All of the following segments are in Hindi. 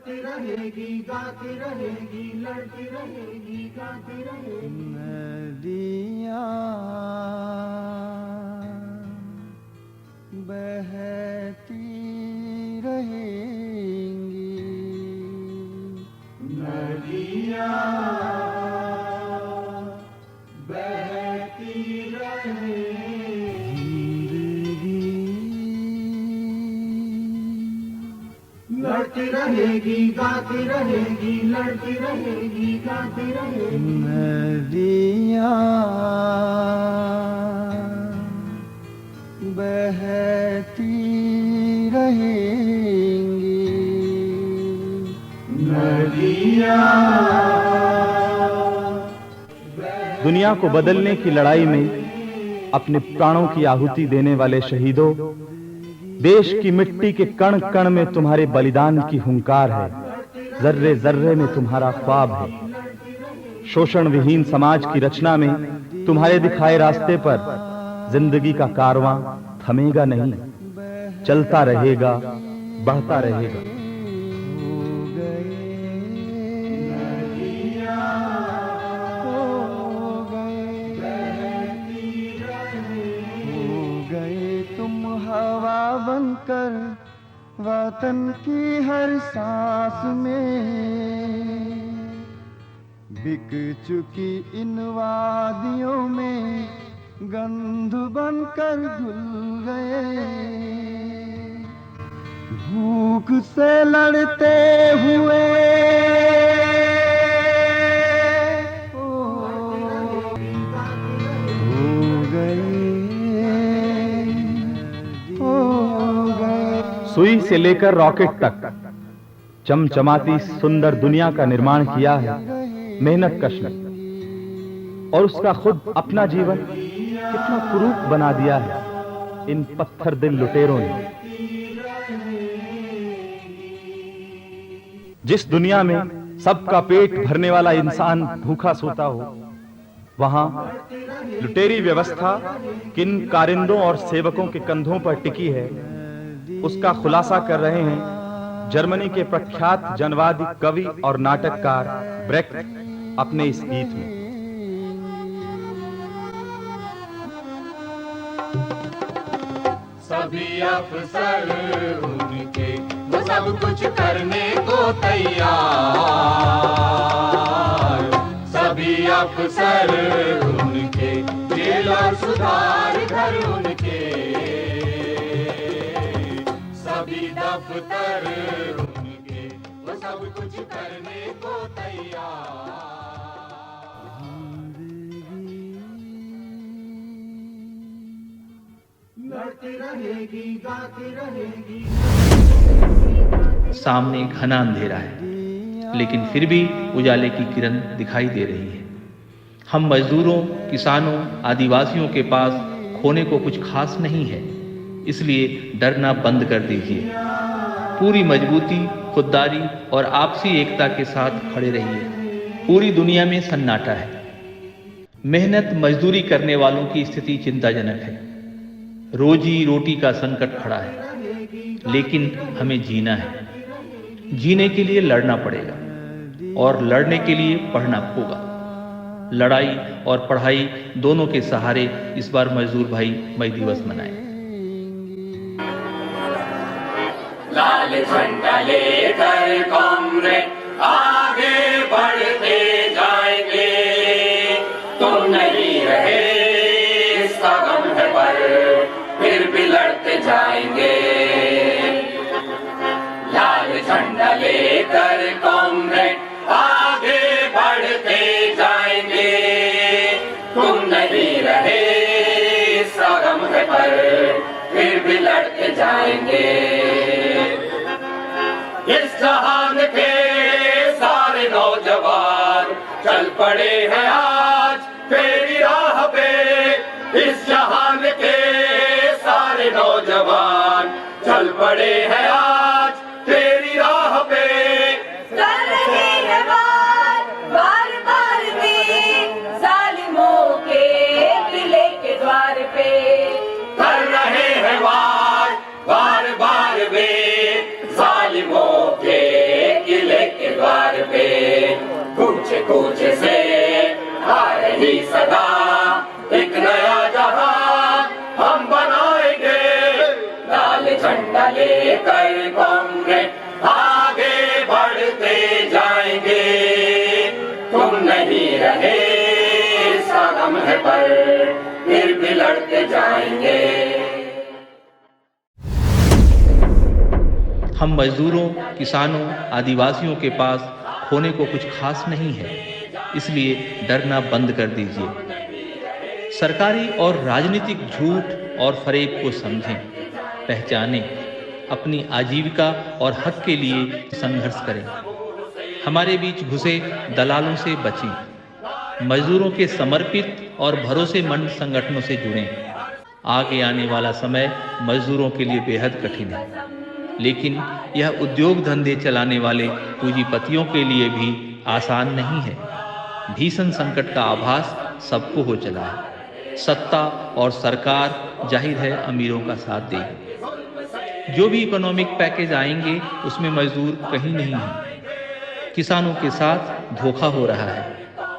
लड़ती रहेगी, गाती रहेगी, लड़ती रहेगी, गाती रहेगी। नदियाँ बहती रहेंगी, नदियाँ बहती रहेंगी, लड़ती रहेगी, गाती रहेगी, लड़ती रहेगी, गाती रहेगी। नदियाँ बहती रहेंगी, नदियाँ। दुनिया को बदलने की लड़ाई में अपने प्राणों की आहुति देने वाले शहीदों, देश की मिट्टी के कण कण में तुम्हारे बलिदान की हुंकार है, जर्रे जर्रे में तुम्हारा ख्वाब है। शोषण विहीन समाज की रचना में तुम्हारे दिखाए रास्ते पर जिंदगी का कारवां थमेगा नहीं, चलता रहेगा, बढ़ता रहेगा। हवा बनकर वतन की हर सांस में, बिक चुकी इन वादियों में गंध बनकर घुल गए। भूख से लड़ते हुए सुई से लेकर रॉकेट तक चमचमाती सुंदर दुनिया का निर्माण किया है मेहनत कश ने, और उसका खुद अपना जीवन कितना कुरूप बना दिया है इन पत्थर दिल लुटेरों ने। जिस दुनिया में सबका पेट भरने वाला इंसान भूखा सोता हो, वहां लुटेरी व्यवस्था किन कारिंदों और सेवकों के कंधों पर टिकी है, उसका खुलासा कर रहे हैं जर्मनी के प्रख्यात जनवादी कवि और नाटककार ब्रेख्ट अपने इस गीत में। सभी अफसर उनके वो सब कुछ करने को तैयार, सभी अफसर उनके, जेल और सुधार घर उनके, सभी दफ्तर उनके वो सब कुछ करने को तैयार। लड़ती रहेगी, गाती रहेगी। सामने घना अंधेरा है, लेकिन फिर भी उजाले की किरण दिखाई दे रही है। हम मजदूरों, किसानों, आदिवासियों के पास खोने को कुछ खास नहीं है, इसलिए डरना बंद कर दीजिए। पूरी मजबूती, खुददारी और आपसी एकता के साथ खड़े रहिए। पूरी दुनिया में सन्नाटा है। मेहनत मजदूरी करने वालों की स्थिति चिंताजनक है। रोजी रोटी का संकट खड़ा है, लेकिन हमें जीना है। जीने के लिए लड़ना पड़ेगा, और लड़ने के लिए पढ़ना होगा। लड़ाई और पढ़ाई दोनों के सहारे इस बार मजदूर भाई मई दिवस मनाएं। लाल झंडा लेकर कॉमरेड आगे बढ़ते जाएंगे, तुम नहीं रहे इसका गम है, पर फिर भी लड़ते जाएंगे। लाल झंडा लेकर कॉमरेड आगे बढ़ते जाएंगे, तुम नहीं रहे इसका गम है, पर फिर भी लड़ते जाएंगे। इस जहान के सारे नौजवान चल पड़े हैं आज तेरी राह पे, इस जहान के सारे नौजवान चल पड़े हैं आज तेरी राह पे। कर रहे हैं वार बार बार भी जालिमों के किले के द्वार पे, कर रहे हैं वार बार बार वे जालिमों के किले कूच से आ रही सदा एक नया जहां हम बनाएंगे। लाल झंडा लेकर कांग्रेस आगे बढ़ते जाएंगे। तुम नहीं रहे सागम है पर फिर भी लड़ते जाएंगे। हम मजदूरों, किसानों, आदिवासियों के पास खोने को कुछ खास नहीं है, इसलिए डरना बंद कर दीजिए। सरकारी और राजनीतिक झूठ और फरेब को समझें, पहचानें, अपनी आजीविका और हक के लिए संघर्ष करें। हमारे बीच घुसे दलालों से बचें, मजदूरों के समर्पित और भरोसेमंद संगठनों से जुड़ें। आगे आने वाला समय मजदूरों के लिए बेहद कठिन है, लेकिन यह उद्योग धंधे चलाने वाले पूंजीपतियों के लिए भी आसान नहीं है। भीषण संकट का आभास सबको हो चला है। सत्ता और सरकार जाहिर है अमीरों का साथ देगी। जो भी इकोनॉमिक पैकेज आएंगे उसमें मजदूर कहीं नहीं है। किसानों के साथ धोखा हो रहा है।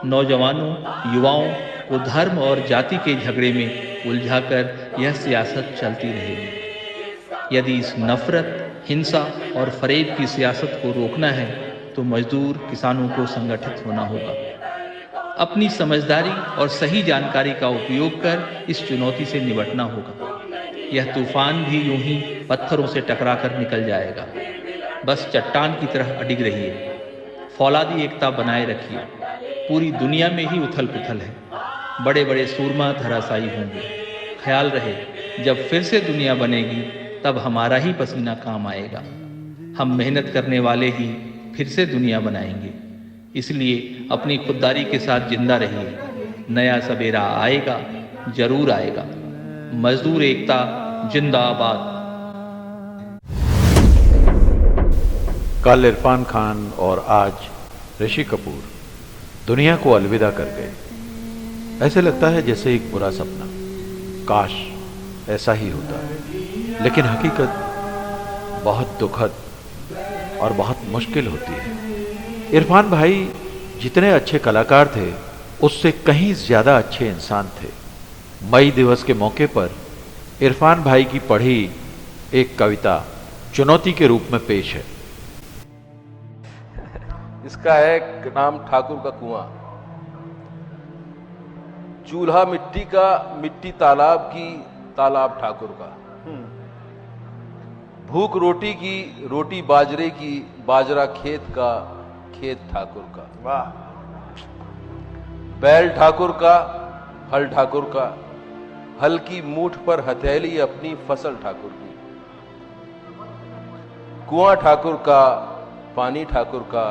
नौजवानों, युवाओं को धर्म और जाति के झगड़े में उलझाकर यह सियासत चलती रहेगी। यदि इस नफरत, हिंसा और फरेब की सियासत को रोकना है तो मजदूर किसानों को संगठित होना होगा। अपनी समझदारी और सही जानकारी का उपयोग कर इस चुनौती से निपटना होगा। यह तूफान भी यूं ही पत्थरों से टकराकर निकल जाएगा। बस चट्टान की तरह अडिग रहिए, फौलादी एकता बनाए रखिए। पूरी दुनिया में ही उथल पुथल है, बड़े बड़े सूरमा धराशायी होंगे। ख्याल रहे, जब फिर से दुनिया बनेगी तब हमारा ही पसीना काम आएगा। हम मेहनत करने वाले ही फिर से दुनिया बनाएंगे। इसलिए अपनी खुददारी के साथ जिंदा रहिए। नया सवेरा आएगा, जरूर आएगा। मजदूर एकता जिंदाबाद। कल इरफान खान और आज ऋषि कपूर दुनिया को अलविदा कर गए। ऐसे लगता है जैसे एक बुरा सपना। काश ऐसा ही होता, लेकिन हकीकत बहुत दुखद और बहुत मुश्किल होती है। इरफान भाई जितने अच्छे कलाकार थे, उससे कहीं ज्यादा अच्छे इंसान थे। मई दिवस के मौके पर इरफान भाई की पढ़ी एक कविता चुनौती के रूप में पेश है। इसका है नाम ठाकुर का कुआं। चूल्हा मिट्टी का, मिट्टी तालाब की, तालाब ठाकुर का। भूख रोटी की, रोटी बाजरे की, बाजरा खेत का, खेत ठाकुर का। वाह। बैल ठाकुर का, हल ठाकुर का, हल की मूठ पर हथेली अपनी, फसल ठाकुर की। कुआं ठाकुर का, पानी ठाकुर का,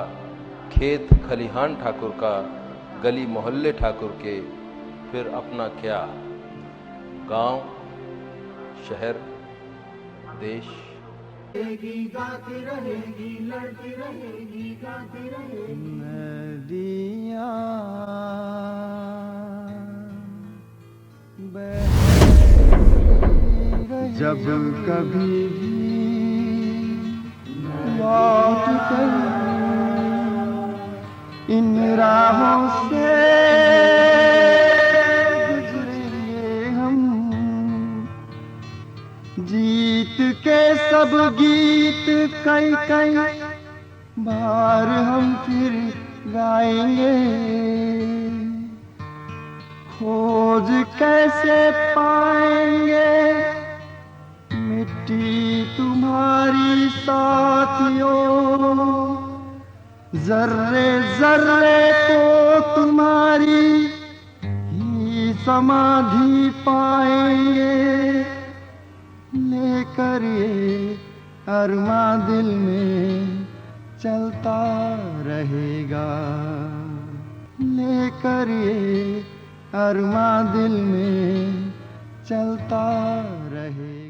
खेत खलिहान ठाकुर का, गली मोहल्ले ठाकुर के, फिर अपना क्या, गांव, शहर, देश। गाती रहेगी, लड़ती रहेगी, गाती रहेगी नदियाँ जब कभी भी लौट कर इन राहों से गुजरेंगे हम, जीत के सब गीत कई कई बार हम फिर गाएंगे। खोज कैसे पाएंगे मिट्टी तुम्हारी साथियों, जर्रे जर्रे को तुम्हारी ही समाधि पाएंगे। लेकर ये अरमां दिल में चलता रहेगा, लेकर ये अरमां दिल में चलता रहेगा।